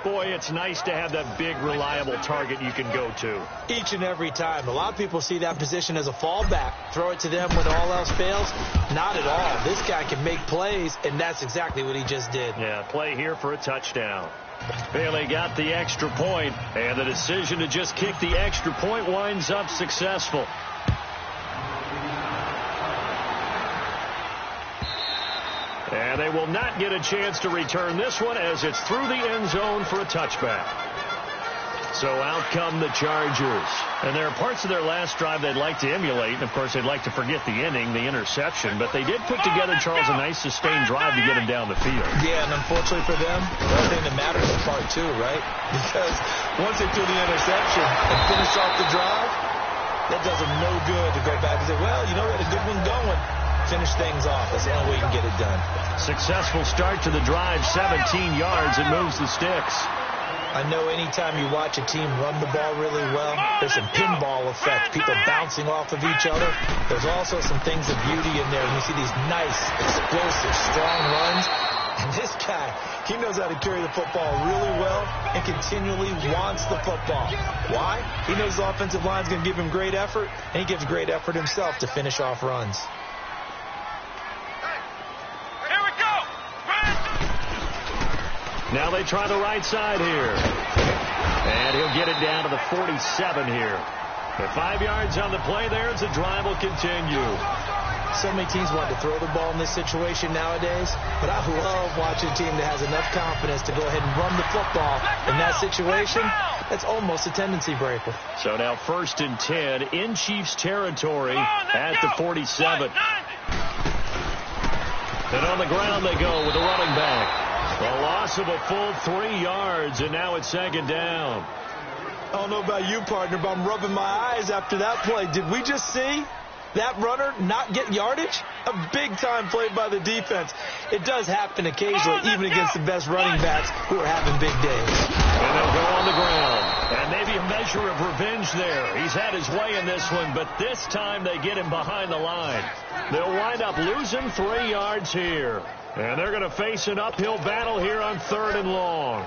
Boy, it's nice to have that big, reliable target you can go to. Each and every time. A lot of people see that position as a fallback. Throw it to them when all else fails. Not at all. This guy can make plays, and that's exactly what he just did. Yeah, play here for a touchdown. Bailey got the extra point, and the decision to just kick the extra point winds up successful. And they will not get a chance to return this one as it's through the end zone for a touchback. So out come the Chargers. And there are parts of their last drive they'd like to emulate. And, of course, they'd like to forget the inning, the interception. But they did put together, Charles, a nice sustained drive to get him down the field. Yeah, and unfortunately for them, the only thing that matters is part 2, right? Because once they threw the interception and finished off the drive, that does them no good to go back and say, well, you know, we had a good one going. finish things off. That's the only way you can get it done. Successful start to the drive, 17 yards, and moves the sticks. I know anytime you watch a team run the ball really well, there's some pinball effect, people bouncing off of each other. There's also some things of beauty in there. You see these nice, explosive, strong runs. And this guy, he knows how to carry the football really well and continually wants the football. Why? He knows the offensive line's going to give him great effort, and he gives great effort himself to finish off runs. Now they try the right side here. And he'll get it down to the 47 here. The 5 yards on the play there as the drive will continue. So many teams want to throw the ball in this situation nowadays, but I love watching a team that has enough confidence to go ahead and run the football. In that situation, that's almost a tendency breaker. So now 1st and 10 in Chiefs territory at the 47. And on the ground they go with the running back. A loss of a full 3 yards, and now it's 2nd down. I don't know about you, partner, but I'm rubbing my eyes after that play. Did we just see that runner not get yardage? A big-time play by the defense. It does happen occasionally, even against the best running backs who are having big days. And they'll go on the ground. And maybe a measure of revenge there. He's had his way in this one, but this time they get him behind the line. They'll wind up losing 3 yards here. And they're going to face an uphill battle here on 3rd and long.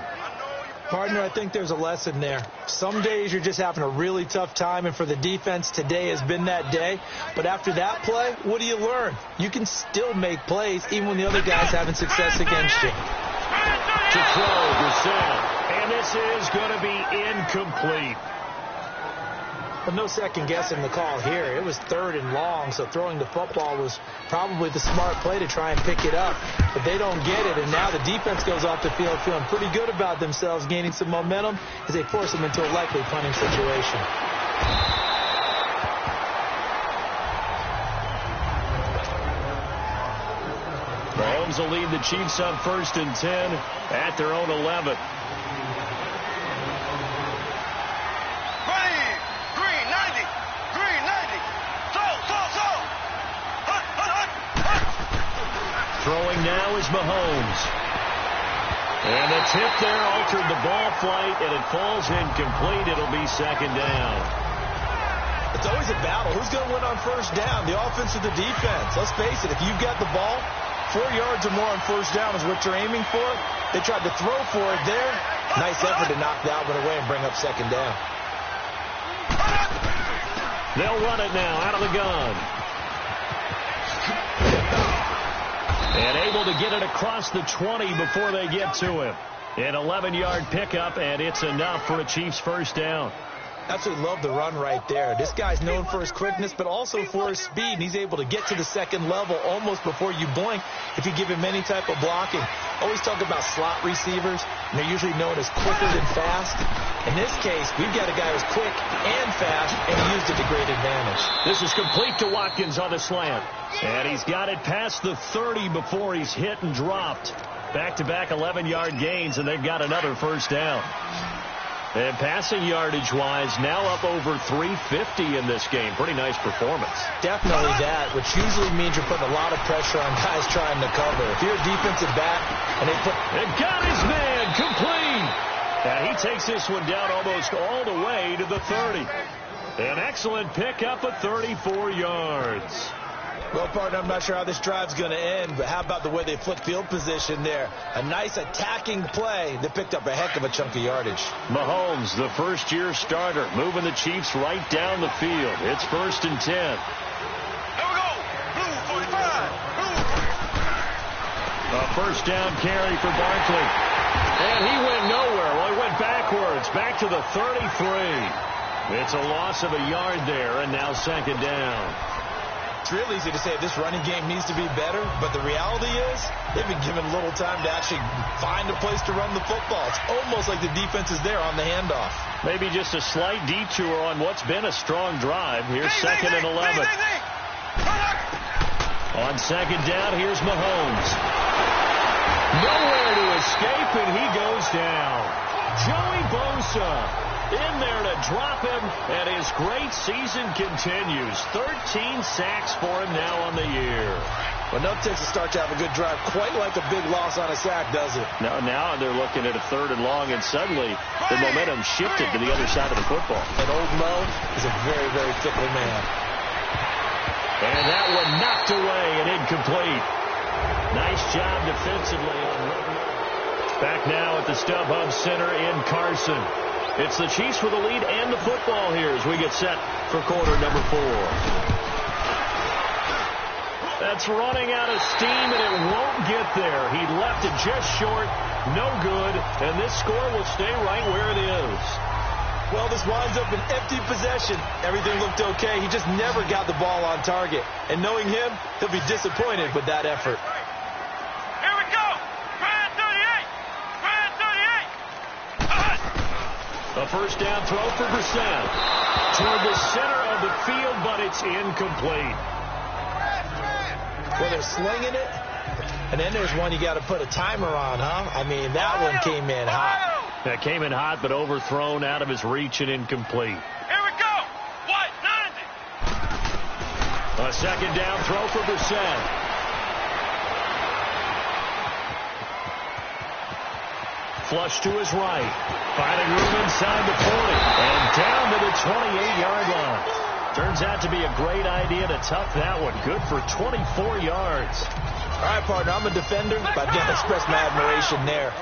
Partner, I think there's a lesson there. Some days you're just having a really tough time, and for the defense, today has been that day. But after that play, what do you learn? You can still make plays even when the other guy's having success against you. To throw, Brissett. And this is going to be incomplete. Well, no second guessing the call here. It was 3rd and long, so throwing the football was probably the smart play to try and pick it up. But they don't get it, and now the defense goes off the field feeling pretty good about themselves, gaining some momentum as they force them into a likely punting situation. Mahomes will lead the Chiefs on 1st and 10 at their own 11. Throwing now is Mahomes. And the tip there altered the ball flight, and it falls incomplete. It'll be 2nd down. It's always a battle. Who's going to win on 1st down, the offense or the defense? Let's face it, if you've got the ball, 4 yards or more on 1st down is what you're aiming for. They tried to throw for it there. Nice effort to knock that one away and bring up 2nd down. They'll run it now out of the gun. And able to get it across the 20 before they get to him. An 11-yard pickup, and it's enough for a Chiefs 1st down. Absolutely love the run right there. This guy's known for his quickness, but also for his speed. And he's able to get to the 2nd level almost before you blink if you give him any type of blocking. Always talk about slot receivers, and they're usually known as quicker than fast. In this case, we've got a guy who's quick and fast, and he used it to great advantage. This is complete to Watkins on the slant. And he's got it past the 30 before he's hit and dropped. Back-to-back 11-yard gains, and they've got another 1st down. And passing yardage-wise, now up over 350 in this game. Pretty nice performance. Definitely that, which usually means you're putting a lot of pressure on guys trying to cover. If you're a defensive back, and they put... And got his man complete! And he takes this one down almost all the way to the 30. An excellent pickup of 34 yards. Well, partner, I'm not sure how this drive's going to end, but how about the way they flipped field position there? A nice attacking play that picked up a heck of a chunk of yardage. Mahomes, the first-year starter, moving the Chiefs right down the field. It's 1st and 10. Here we go. Blue 45. Blue. A 1st down carry for Barkley. And he went nowhere. Well, he went backwards, back to the 33. It's a loss of a yard there, and now 2nd down. It's real easy to say this running game needs to be better, but the reality is they've been given little time to actually find a place to run the football. It's almost like the defense is there on the handoff. Maybe just a slight detour on what's been a strong drive. Here's 2nd and 11. On 2nd down, here's Mahomes. Nowhere to escape, and he goes down. Joey Bosa in there to drop him, and his great season continues. 13 sacks for him now on the year. Well, no takes to start to have a good drive, quite like a big loss on a sack, does it? Now they're looking at a 3rd and long, and suddenly the momentum shifted to the other side of the football. And old Mo is a very, very fickle man. And that one knocked away and incomplete. Nice job defensively. Back now at the StubHub Center in Carson. It's the Chiefs with the lead and the football here as we get set for quarter number 4. That's running out of steam, and it won't get there. He left it just short, no good, and this score will stay right where it is. Well, this winds up an empty possession. Everything looked okay. He just never got the ball on target. And knowing him, he'll be disappointed with that effort. Here we go. Grand 38. Grand 38. A first down throw for Brissett. Toward the center of the field, but it's incomplete. Well, they're slinging it. And then there's one you got to put a timer on, huh? I mean, that one came in hot. That came in hot, but overthrown out of his reach and incomplete. Here we go. What? 90. A second down throw for Brissett. Flush to his right. Finding room inside the 40. And down to the 28-yard line. Turns out to be a great idea to tuck that one. Good for 24 yards. All right, partner, I'm a defender, but I can't express my admiration there.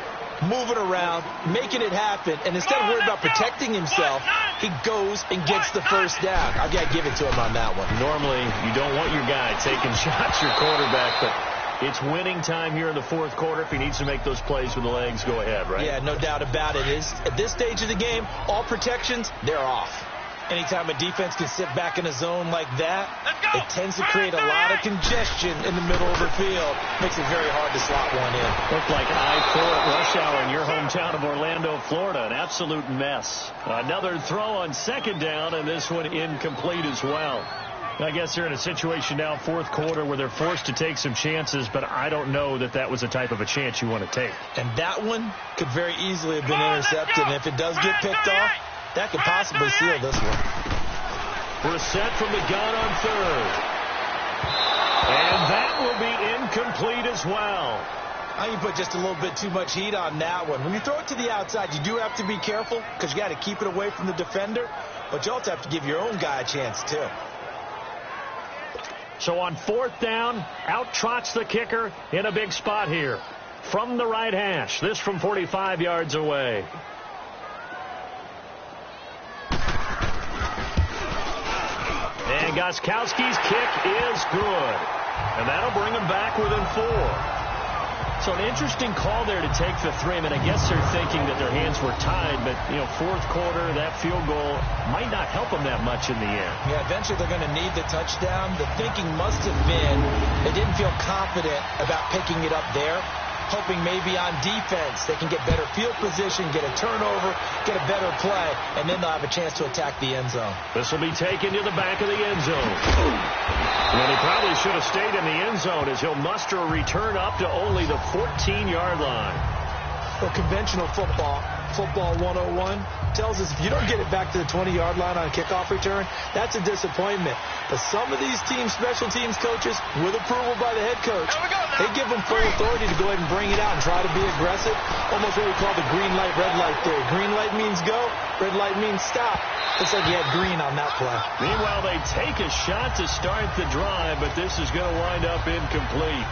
Moving around, making it happen, and instead of worrying about protecting himself, he goes and gets the first down. I've got to give it to him on that one. Normally, you don't want your guy taking shots, your quarterback, but it's winning time here in the 4th quarter. If he needs to make those plays with the legs, go ahead, right? Yeah, no doubt about it. At this stage of the game, all protections, they're off. Anytime a defense can sit back in a zone like that, it tends to create a lot of congestion in the middle of the field. Makes it very hard to slot one in. Looked like I-4 at rush hour in your hometown of Orlando, Florida. An absolute mess. Another throw on second down, and this one incomplete as well. I guess they're in a situation now, 4th quarter, where they're forced to take some chances, but I don't know that that was the type of a chance you want to take. And that one could very easily have been intercepted, and if it does get picked off, that could possibly seal this one. Brissett from the gun on 3rd. And that will be incomplete as well. I think you put just a little bit too much heat on that one. When you throw it to the outside, you do have to be careful because you got to keep it away from the defender, but you also have to give your own guy a chance too. So on 4th down, out trots the kicker in a big spot here. From the right hash, this from 45 yards away. And Gostkowski's kick is good. And that'll bring him back within 4. So an interesting call there to take the 3. I mean, I guess they're thinking that their hands were tied, but, 4th quarter, that field goal might not help them that much in the end. Yeah, eventually they're going to need the touchdown. The thinking must have been they didn't feel confident about picking it up there, hoping maybe on defense they can get better field position, get a turnover, get a better play, and then they'll have a chance to attack the end zone. This will be taken to the back of the end zone. And he probably should have stayed in the end zone as he'll muster a return up to only the 14-yard line. Well, conventional football 101, tells us if you don't get it back to the 20-yard line on a kickoff return, that's a disappointment. But some of these special teams coaches, with approval by the head coach, they give them full authority to go ahead and bring it out and try to be aggressive. Almost what we call the green light, red light theory. Green light means go, red light means stop. Looks like you had green on that play. Meanwhile, they take a shot to start the drive, but this is going to wind up incomplete.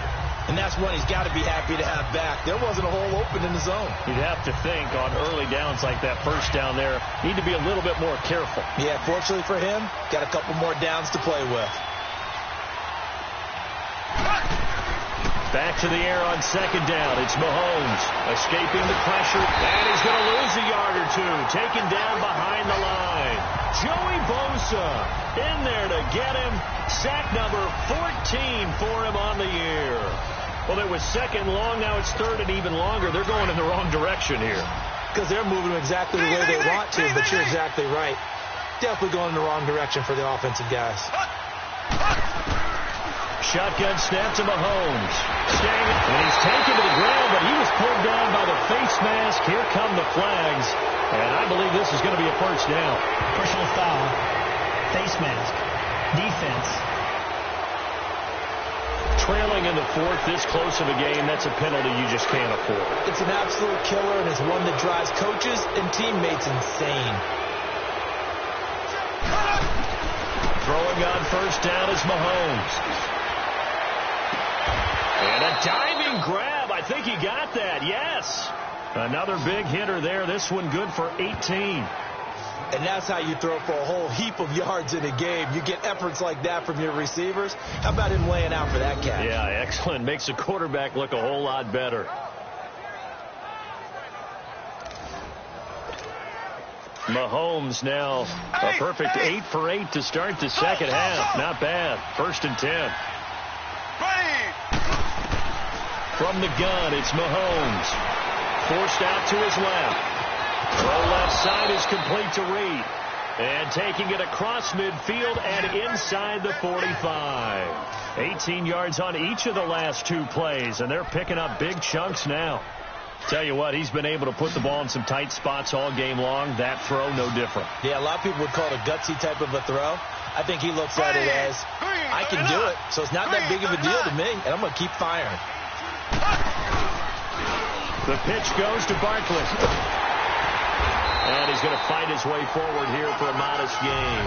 And that's one he's got to be happy to have back. There wasn't a hole open in the zone. You'd have to think on early downs like that first down there, need to be a little bit more careful. Yeah, fortunately for him, got a couple more downs to play with. Back to the air on second down. It's Mahomes escaping the pressure, and he's going to lose a yard or two. Taken down behind the line. Joey Bosa in there to get him. Sack number 14 for him on the year. Well, it was second long. Now it's third and even longer. They're going in the wrong direction here. Because they're moving exactly the way they want to, but you're exactly right. Definitely going in the wrong direction for the offensive guys. Shotgun snap to Mahomes. Staying, and he's taken to the ground, but he was pulled down by the face mask. Here come the flags. And I believe this is going to be a first down. Personal foul. Face mask. Defense. Trailing in the fourth, this close of a game, that's a penalty you just can't afford. It's an absolute killer, and it's one that drives coaches and teammates insane. Throwing on first down is Mahomes. And a diving grab. I think he got that. Yes. Another big hitter there. This one good for 18. And that's how you throw for a whole heap of yards in a game. You get efforts like that from your receivers. How about him laying out for that catch? Yeah, excellent. Makes the quarterback look a whole lot better. Mahomes now a perfect 8 for 8 to start the second half. Not bad. 1st and 10. From the gun, it's Mahomes. Forced out to his left. Throw left side is complete to Reed. And taking it across midfield and inside the 45. 18 yards on each of the last 2 plays, and they're picking up big chunks now. Tell you what, he's been able to put the ball in some tight spots all game long. That throw, no different. Yeah, a lot of people would call it a gutsy type of a throw. I think he looks at it as, I can do it, so it's not that big of a deal to me, and I'm going to keep firing. The pitch goes to Barkley. And he's going to fight his way forward here for a modest gain.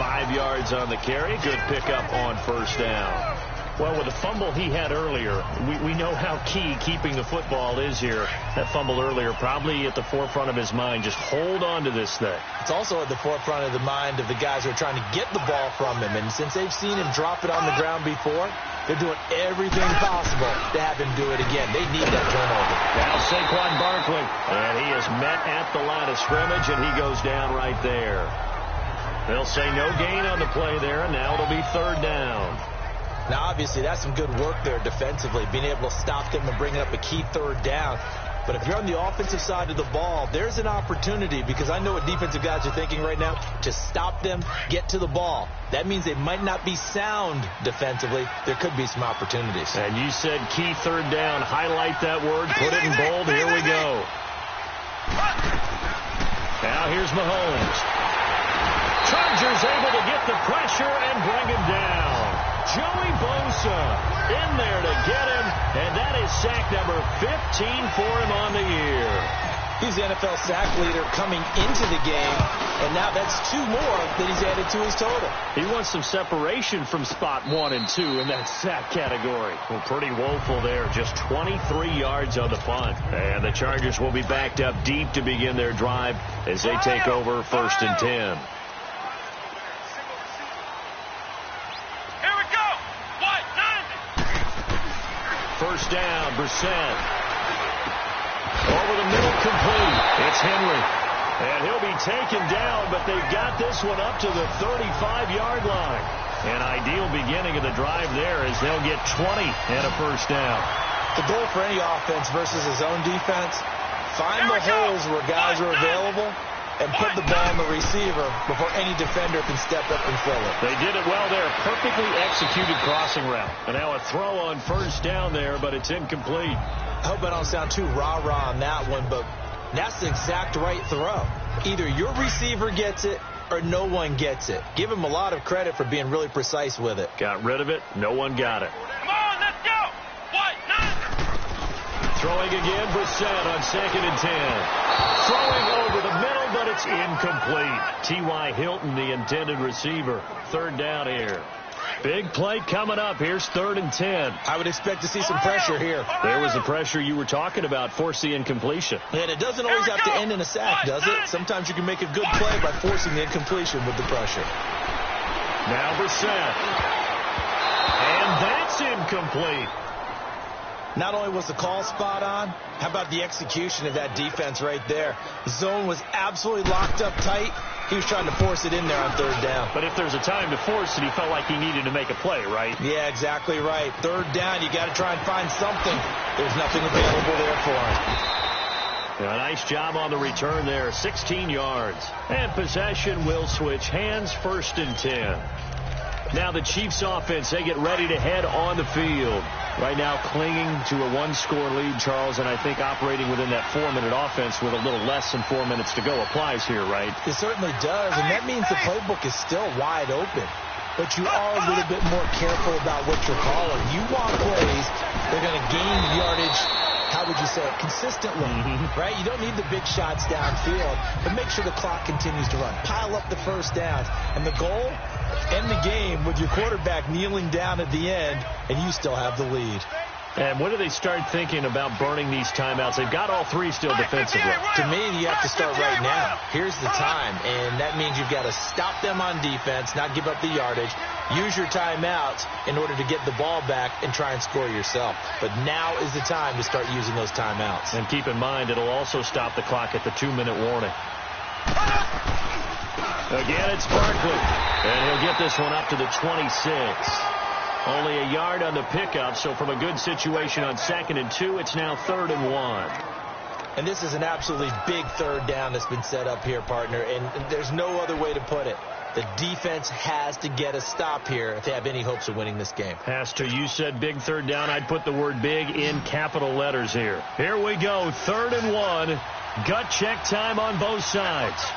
5 yards on the carry. Good pickup on first down. Well, with the fumble he had earlier, we know how key keeping the football is here. That fumble earlier probably at the forefront of his mind. Just hold on to this thing. It's also at the forefront of the mind of the guys who are trying to get the ball from him. And since they've seen him drop it on the ground before, they're doing everything possible to have him do it again. They need that turnover. Now Saquon Barkley. And he is met at the line of scrimmage, and he goes down right there. They'll say no gain on the play there, and now it'll be 3rd down. Now, obviously, that's some good work there defensively, being able to stop them and bringing up a key 3rd down. But if you're on the offensive side of the ball, there's an opportunity, because I know what defensive guys are thinking right now, to stop them, get to the ball. That means they might not be sound defensively. There could be some opportunities. And you said key 3rd down. Highlight that word. Put it in bold. Here we go. Now here's Mahomes. Chargers able to get the pressure and bring him down. Joey Bosa in there to get him, and that is sack number 15 for him on the year. He's the NFL sack leader coming into the game, and now that's 2 more that he's added to his total. He wants some separation from spot 1 and 2 in that sack category. Well, pretty woeful there. Just 23 yards on the punt. And the Chargers will be backed up deep to begin their drive as they take over 1st and 10. First down, Brissett. Over the middle, complete. It's Henry. And he'll be taken down, but they've got this one up to the 35-yard line. An ideal beginning of the drive there as they'll get 20 and a first down. The goal for any offense versus his own defense, find the holes where guys are available and put the ball on the receiver before any defender can step up and fill it. They did it well there. Perfectly executed crossing route. And now a throw on first down there, but it's incomplete. I hope I don't sound too rah-rah on that one, but that's the exact right throw. Either your receiver gets it or no one gets it. Give him a lot of credit for being really precise with it. Got rid of it. No one got it. Come on, let's go. What? Throwing again, Brissett on 2nd and 10. Throwing over the middle, but it's incomplete. T.Y. Hilton, the intended receiver. 3rd down here. Big play coming up. Here's 3rd and 10. I would expect to see some pressure here. There was the pressure you were talking about. Force the incompletion. And it doesn't always have to end in a sack, does it? Sometimes you can make a good play by forcing the incompletion with the pressure. Now Brissett. And that's incomplete. Not only was the call spot on, how about the execution of that defense right there? The zone was absolutely locked up tight. He was trying to force it in there on 3rd down. But if there's a time to force it, he felt like he needed to make a play, right? Yeah, exactly right. 3rd down, you got to try and find something. There's nothing available there for him. A nice job on the return there, 16 yards. And possession will switch hands, 1st and 10. Now the Chiefs offense, they get ready to head on the field. Right now clinging to a one-score lead, Charles, and I think operating within that 4-minute offense with a little less than 4 minutes to go applies here, right? It certainly does, and that means the playbook is still wide open. But you are a little bit more careful about what you're calling. You want plays, they're going to gain yardage, how would you say it, consistently, right? You don't need the big shots downfield, but make sure the clock continues to run. Pile up the first downs. And the goal, end the game with your quarterback kneeling down at the end, and you still have the lead. And when do they start thinking about burning these timeouts? They've got all three still defensively. To me, you have to start right now. Here's the time, and that means you've got to stop them on defense, not give up the yardage, use your timeouts in order to get the ball back and try and score yourself. But now is the time to start using those timeouts. And keep in mind, it'll also stop the clock at the 2-minute warning. Again, it's Barkley, and he'll get this one up to the 26. Only a yard on the pickup, so from a good situation on 2nd and 2, it's now 3rd and 1. And this is an absolutely big third down that's been set up here, partner, and there's no other way to put it. The defense has to get a stop here if they have any hopes of winning this game. Has to. You said big third down. I'd put the word big in capital letters here. Here we go, 3rd and 1. Gut check time on both sides.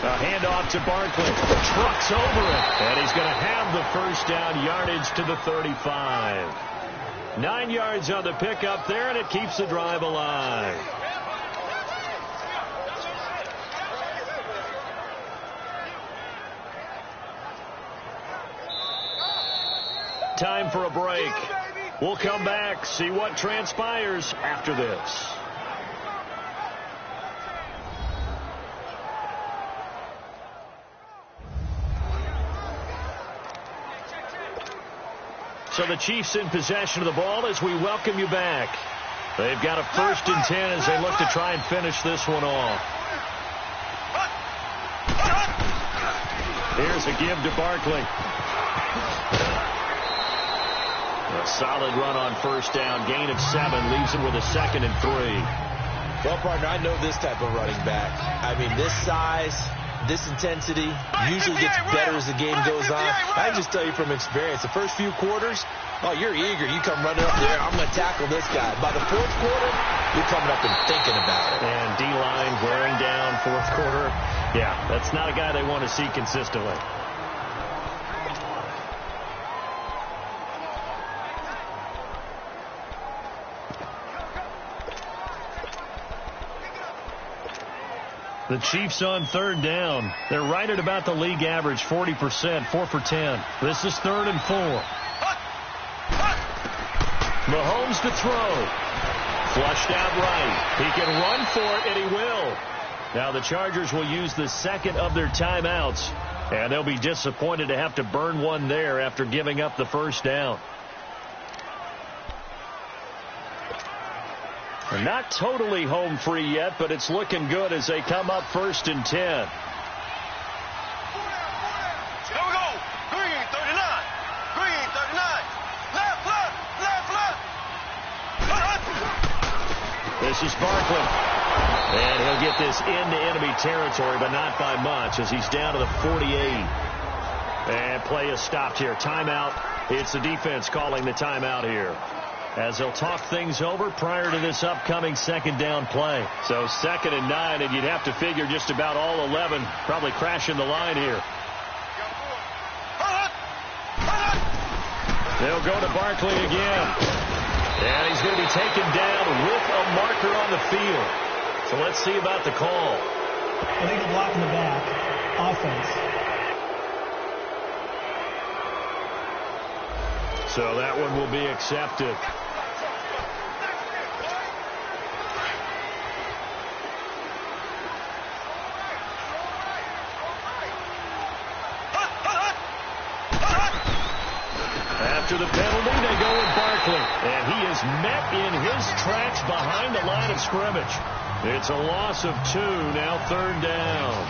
A handoff to Barkley. Trucks over it. And he's going to have the first down, yardage to the 35. 9 yards on the pickup there, and it keeps the drive alive. Time for a break. We'll come back, see what transpires after this. So the Chiefs in possession of the ball as we welcome you back. They've got a 1st and 10 as they look to try and finish this one off. Here's a give to Barkley. A solid run on 1st down. Gain of 7 leaves him with a 2nd and 3. Well, partner, I know this type of running back. I mean, this size, this intensity usually gets better as the game goes on. I just tell you from experience, the first few quarters, oh, you're eager. You come running up there, I'm going to tackle this guy. By the 4th quarter, you're coming up and thinking about it. And D-line wearing down 4th quarter. Yeah, that's not a guy they want to see consistently. The Chiefs on 3rd down. They're right at about the league average, 40%, 4 for 10. This is 3rd and 4. Mahomes to throw. Flushed out right. He can run for it, and he will. Now the Chargers will use the 2nd of their timeouts, and they'll be disappointed to have to burn one there after giving up the 1st down. They're not totally home free yet, but it's looking good as they come up 1st and 10. Here we go. Green, 39. Green, 39. Left. This is Barkley. And he'll get this into enemy territory, but not by much as he's down to the 48. And play is stopped here. Timeout. It's the defense calling the timeout here, as they'll talk things over prior to this upcoming 2nd down play. So 2nd and 9, and you'd have to figure just about all 11 probably crashing the line here. They'll go to Barkley again. And he's going to be taken down with a marker on the field. So let's see about the call. Illegal block in the back. Offense. So that one will be accepted. After the penalty, they go with Barkley. And he is met in his tracks behind the line of scrimmage. It's a loss of 2, now 3rd down.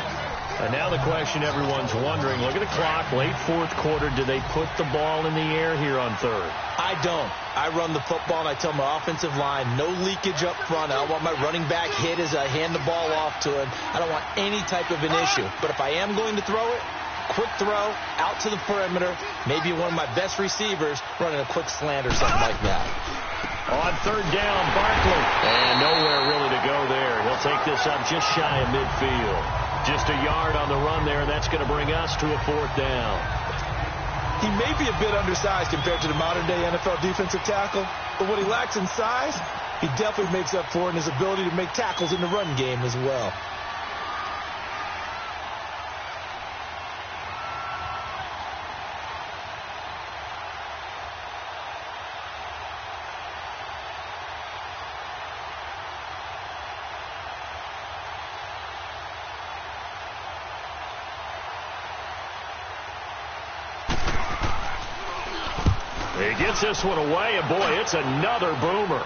And now the question everyone's wondering, look at the clock, late fourth quarter, do they put the ball in the air here on third? I don't. I run the football, and I tell my offensive line, no leakage up front. I don't want my running back hit as I hand the ball off to him. I don't want any type of an issue. But if I am going to throw it, quick throw, out to the perimeter, maybe one of my best receivers running a quick slant or something like that. On third down, Barkley. And nowhere really to go there. He'll take this up just shy of midfield. Just a yard on the run there, and that's going to bring us to a fourth down. He may be a bit undersized compared to the modern-day NFL defensive tackle, but what he lacks in size, he definitely makes up for in his ability to make tackles in the run game as well. He gets this one away, and boy, it's another boomer.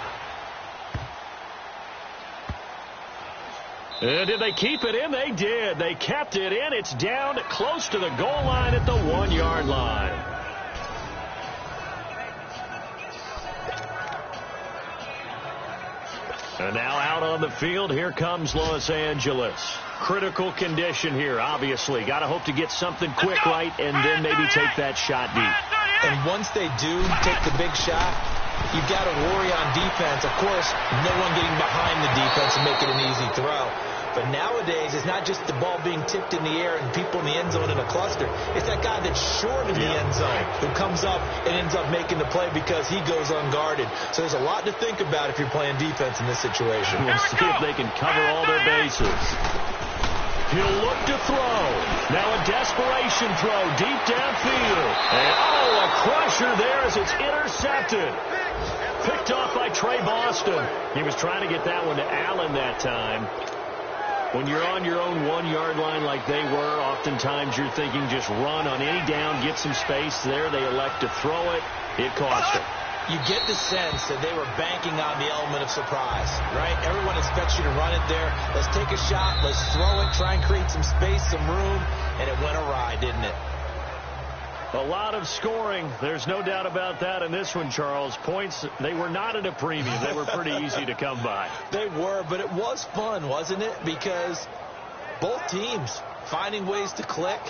And did they keep it in? They did. They kept it in. It's down close to the goal line at the 1-yard line. And now out on the field, here comes Los Angeles. Critical condition here, obviously. Got to hope to get something quick right and then maybe take that shot deep. And once they do take the big shot, you've got to worry on defense. Of course, no one getting behind the defense and make it an easy throw. But nowadays, it's not just the ball being tipped in the air and people in the end zone in a cluster. It's that guy that's short of the end zone who comes up and ends up making the play because he goes unguarded. So there's a lot to think about if you're playing defense in this situation. We'll see if they can cover all their bases. He'll look to throw. Now a desperation throw deep downfield. And a crusher there as it's intercepted. Picked off by Trey Boston. He was trying to get that one to Allen that time. When you're on your own 1-yard line like they were, oftentimes you're thinking just run on any down, get some space there. They elect to throw it. It cost them. You get the sense that they were banking on the element of surprise, right? Everyone expects you to run it there. Let's take a shot. Let's throw it. Try and create some space, some room. And it went awry, didn't it? A lot of scoring. There's no doubt about that in this one, Charles. Points, they were not at a premium. They were pretty easy to come by. They were, but it was fun, wasn't it? Because both teams finding ways to click.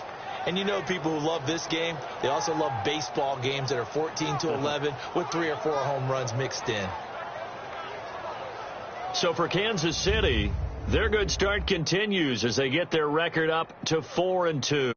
And you know people who love this game, they also love baseball games that are 14-11 with 3 or 4 home runs mixed in. So for Kansas City, their good start continues as they get their record up to 4-2.